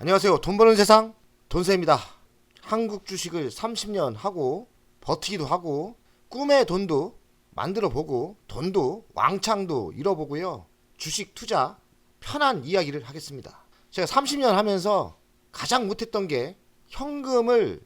안녕하세요. 돈 버는 세상 돈세입니다. 한국 주식을 30년 하고 버티기도 하고 꿈의 돈도 만들어 보고 돈도 왕창도 잃어보고요. 주식 투자 편한 이야기를 하겠습니다. 제가 30년 하면서 가장 못했던 게 현금을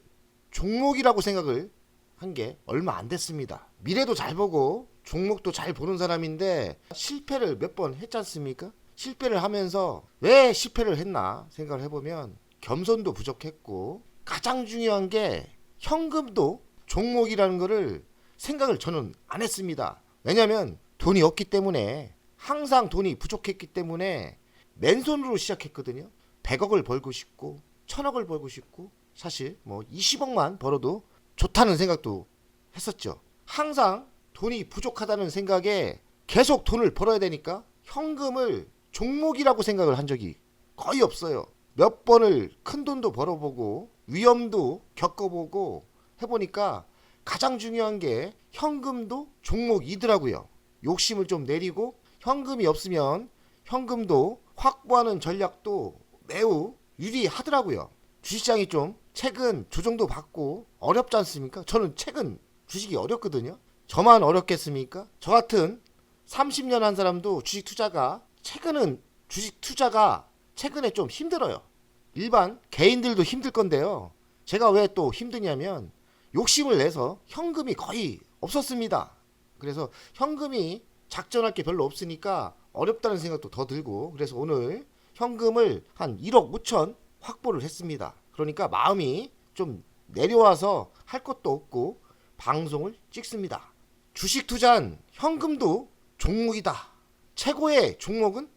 종목이라고 생각을 한 게 얼마 안 됐습니다. 미래도 잘 보고 종목도 잘 보는 사람인데 실패를 몇 번 했지 않습니까? 실패를 하면서 왜 실패를 했나 생각을 해보면 겸손도 부족했고 가장 중요한 게 현금도 종목이라는 거를 생각을 저는 안 했습니다. 왜냐면 돈이 없기 때문에 항상 돈이 부족했기 때문에 맨손으로 시작했거든요. 100억을 벌고 싶고 1000억을 벌고 싶고 사실 뭐 20억만 벌어도 좋다는 생각도 했었죠. 항상 돈이 부족하다는 생각에 계속 돈을 벌어야 되니까 현금을 종목이라고 생각을 한 적이 거의 없어요. 몇 번을 큰 돈도 벌어보고 위험도 겪어보고 해보니까 가장 중요한 게 현금도 종목이더라고요. 욕심을 좀 내리고 현금이 없으면 현금도 확보하는 전략도 매우 유리하더라고요. 주식시장이 좀 최근 조정도 받고 어렵지 않습니까? 저는 최근 주식이 어렵거든요. 저만 어렵겠습니까? 저 같은 30년 한 사람도 주식 투자가 최근에 좀 힘들어요. 일반 개인들도 힘들 건데요. 제가 왜 또 힘드냐면 욕심을 내서 현금이 거의 없었습니다. 그래서 현금이 작전할 게 별로 없으니까 어렵다는 생각도 더 들고 그래서 오늘 현금을 한 1억 5천 확보를 했습니다. 그러니까 마음이 좀 내려와서 할 것도 없고 방송을 찍습니다. 주식 투자는 현금도 종목이다. 최고의 종목은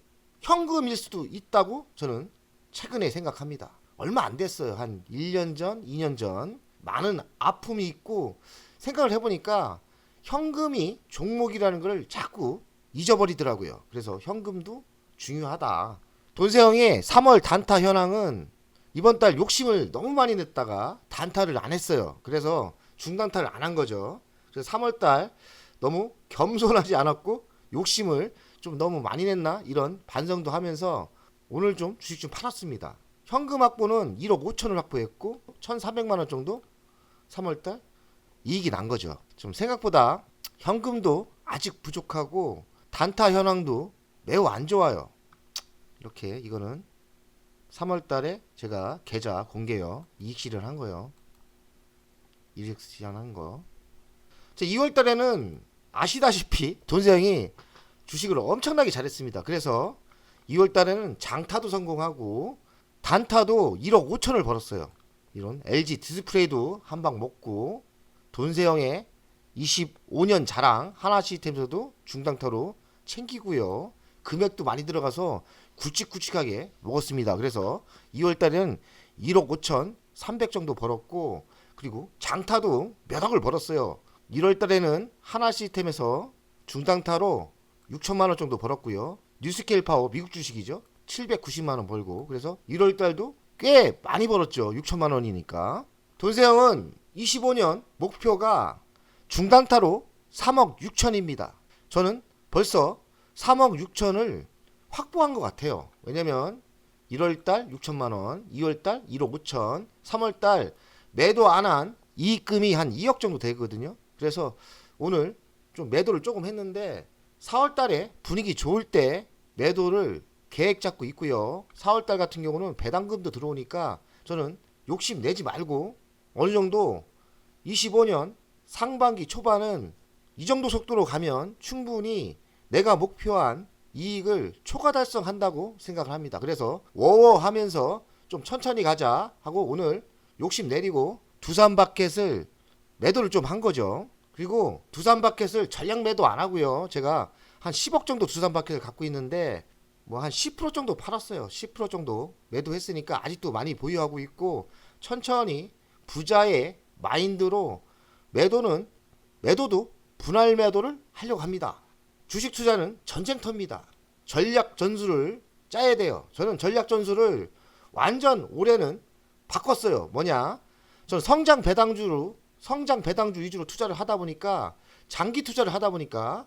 현금일 수도 있다고 저는 최근에 생각합니다. 얼마 안 됐어요. 한 1년 전, 2년 전 많은 아픔이 있고 생각을 해보니까 현금이 종목이라는 걸 자꾸 잊어버리더라고요. 그래서 현금도 중요하다. 돈세형의 3월 단타 현황은 이번 달 욕심을 너무 많이 냈다가 단타를 안 했어요. 그래서 중단타를 안 한 거죠. 그래서 3월 달 너무 겸손하지 않았고 욕심을 좀 너무 많이 냈나 이런 반성도 하면서 오늘 좀 주식 좀 팔았습니다. 현금 확보는 1억 5천을 확보했고 1,400만 원 정도 3월달 이익이 난 거죠. 좀 생각보다 현금도 아직 부족하고 단타 현황도 매우 안 좋아요. 이렇게 이거는 3월달에 제가 계좌 공개요 이익 실현한 거요. 이익 실현한 거. 2월달에는 아시다시피 돈세형이 주식을 엄청나게 잘했습니다. 그래서 2월달에는 장타도 성공하고 단타도 1억 5천을 벌었어요. 이런 LG 디스플레이도 한 방 먹고 돈세형의 25년 자랑 하나시스템에서도 중단타로 챙기고요. 금액도 많이 들어가서 굵직굵직하게 먹었습니다. 그래서 2월달에는 1억 5천 300 정도 벌었고 그리고 장타도 몇 억을 벌었어요. 1월달에는 하나시스템에서 중단타로 6천만 원 정도 벌었고요. 뉴스케일 파워 미국 주식이죠. 790만 원 벌고 그래서 1월 달도 꽤 많이 벌었죠. 6천만 원이니까. 돈세형은 25년 목표가 중단타로 3억 6천입니다. 저는 벌써 3억 6천을 확보한 것 같아요. 왜냐면 1월 달 6천만 원, 2월 달 1억 5천, 3월 달 매도 안 한 이익금이 한 2억 정도 되거든요. 그래서 오늘 좀 매도를 조금 했는데 4월 달에 분위기 좋을 때 매도를 계획 잡고 있고요. 4월 달 같은 경우는 배당금도 들어오니까 저는 욕심 내지 말고 어느 정도 25년 상반기 초반은 이 정도 속도로 가면 충분히 내가 목표한 이익을 초과 달성한다고 생각을 합니다. 그래서 워워 하면서 좀 천천히 가자 하고 오늘 욕심 내리고 두산바켓을 매도를 좀 한 거죠. 그리고 두산바켓을 전량 매도 안 하고요. 제가 한 10억 정도 두산바켓을 갖고 있는데 뭐 한 10% 정도 팔았어요. 10% 정도 매도했으니까 아직도 많이 보유하고 있고 천천히 부자의 마인드로 매도도 분할 매도를 하려고 합니다. 주식 투자는 전쟁터입니다. 전략 전술을 짜야 돼요. 저는 전략 전술을 완전 올해는 바꿨어요. 뭐냐? 저는 성장 배당주 위주로 투자를 하다 보니까 장기 투자를 하다 보니까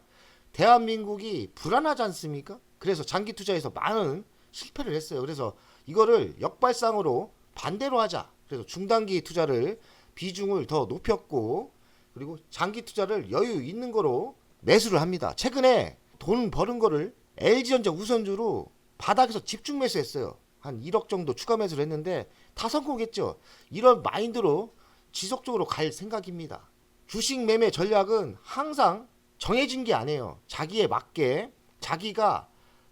대한민국이 불안하지 않습니까? 그래서 장기 투자에서 많은 실패를 했어요. 그래서 이거를 역발상으로 반대로 하자. 그래서 중단기 투자를 비중을 더 높였고, 그리고 장기 투자를 여유 있는 거로 매수를 합니다. 최근에 돈 버는 거를 LG전자 우선주로 바닥에서 집중 매수했어요. 한 1억 정도 추가 매수를 했는데 다 성공했죠. 이런 마인드로 지속적으로 갈 생각입니다. 주식 매매 전략은 항상 정해진 게 아니에요. 자기에 맞게 자기가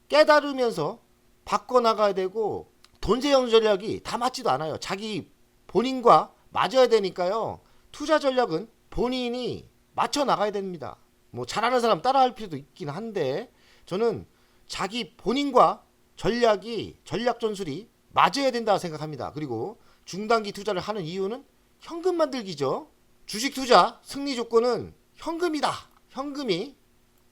깨달으면서 바꿔나가야 되고, 돈세형 전략이 다 맞지도 않아요. 자기 본인과 맞아야 되니까요. 투자 전략은 본인이 맞춰 나가야 됩니다. 뭐 잘하는 사람 따라할 필요도 있긴 한데, 저는 자기 본인과 전략 전술이 맞아야 된다 생각합니다. 그리고 중단기 투자를 하는 이유는 현금 만들기죠. 주식 투자 승리 조건은 현금이다. 현금이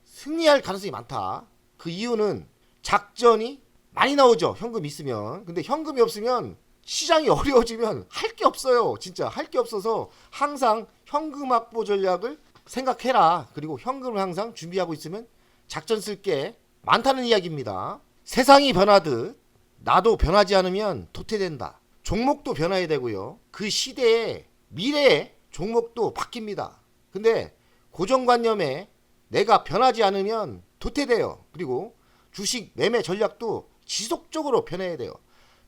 승리할 가능성이 많다. 그 이유는 작전이 많이 나오죠. 현금 있으면. 근데 현금이 없으면 시장이 어려워지면 할 게 없어요. 진짜 할 게 없어서 항상 현금 확보 전략을 생각해라. 그리고 현금을 항상 준비하고 있으면 작전 쓸 게 많다는 이야기입니다. 세상이 변하듯 나도 변하지 않으면 도태된다. 종목도 변화해야 되고요. 그 시대의 미래의 종목도 바뀝니다. 근데 고정관념에 내가 변하지 않으면 도태돼요. 그리고 주식 매매 전략도 지속적으로 변해야 돼요.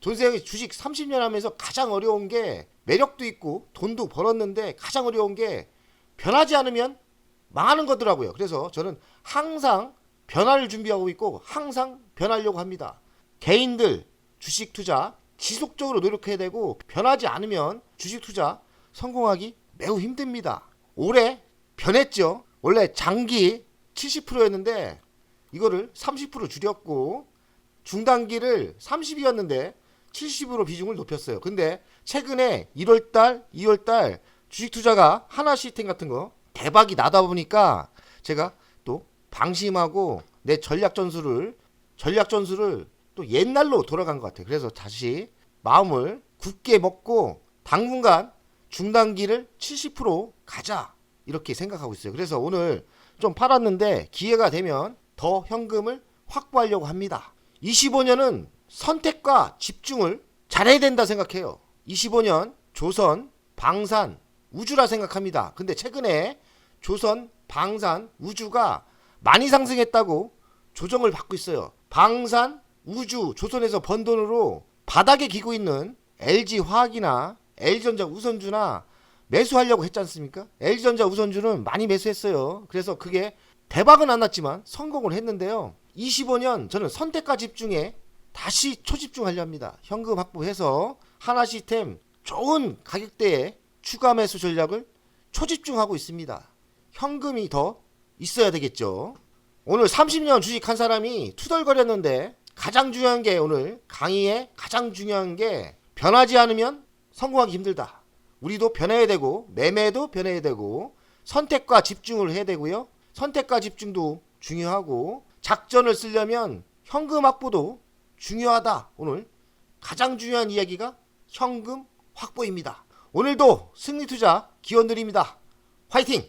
전세계 주식 30년 하면서 가장 어려운 게, 매력도 있고 돈도 벌었는데 가장 어려운 게 변하지 않으면 망하는 거더라고요. 그래서 저는 항상 변화를 준비하고 있고 항상 변하려고 합니다. 개인들 주식 투자 지속적으로 노력해야 되고, 변하지 않으면 주식 투자 성공하기 매우 힘듭니다. 올해 변했죠. 원래 장기 70%였는데 이거를 30% 줄였고, 중단기를 30이었는데 70으로 비중을 높였어요. 근데 최근에 1월달, 2월달 주식 투자가 하나시스템 같은 거 대박이 나다 보니까 제가 또 방심하고 내 전략 전술을 또 옛날로 돌아간 것 같아요. 그래서 다시 마음을 굳게 먹고 당분간 중단기를 70% 가자, 이렇게 생각하고 있어요. 그래서 오늘 좀 팔았는데 기회가 되면 더 현금을 확보하려고 합니다. 25년은 선택과 집중을 잘해야 된다 생각해요. 25년 조선, 방산, 우주라 생각합니다. 근데 최근에 조선, 방산, 우주가 많이 상승했다고 조정을 받고 있어요. 방산, 우주, 조선에서 번 돈으로 바닥에 기고 있는 LG화학이나 LG전자 우선주나 매수하려고 했지 않습니까? LG전자 우선주는 많이 매수했어요. 그래서 그게 대박은 안 났지만 성공을 했는데요. 25년 저는 선택과 집중에 다시 초집중하려 합니다. 현금 확보해서 하나시스템 좋은 가격대에 추가 매수 전략을 초집중하고 있습니다. 현금이 더 있어야 되겠죠. 오늘 30년 주식한 사람이 투덜거렸는데, 가장 중요한 게, 오늘 강의에 가장 중요한 게, 변하지 않으면 성공하기 힘들다. 우리도 변해야 되고 매매도 변해야 되고 선택과 집중을 해야 되고요. 선택과 집중도 중요하고 작전을 쓰려면 현금 확보도 중요하다. 오늘 가장 중요한 이야기가 현금 확보입니다. 오늘도 승리 투자 기원 드립니다. 화이팅!